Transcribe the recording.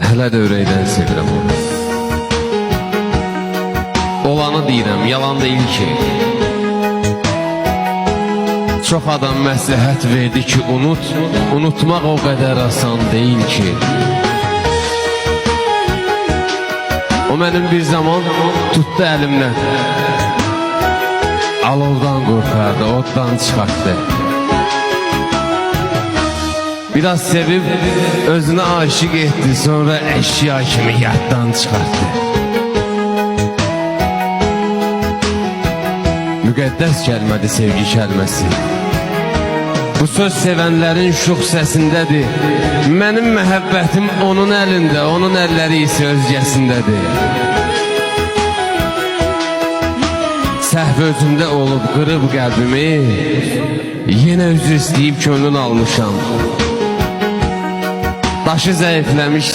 Hələ də ürəkdən sevirəm onu. Olanı deyirəm, yalan deyil ki. Çox adam məsləhət verdi ki, unutmaq o qədər asan deyil ki. O mənim bir zaman tutdu əlimdən, alovdan qorxardı, oddan çıxartdı. Biraz sevib özünə aşık etdi, sonra eşya kimi yaddan çıxartdı. Müqəddəs kəlmədir sevgi kəlməsi. Bu söz sevənlərin şux səsindədir. Mənim məhəbbətim onun əlində, onun əlləri isə özgəsindədir. Səhv özümdə olub qırıb qəlbimi, yenə üzr istəyib könlün almışam. Daşı zəifləmiş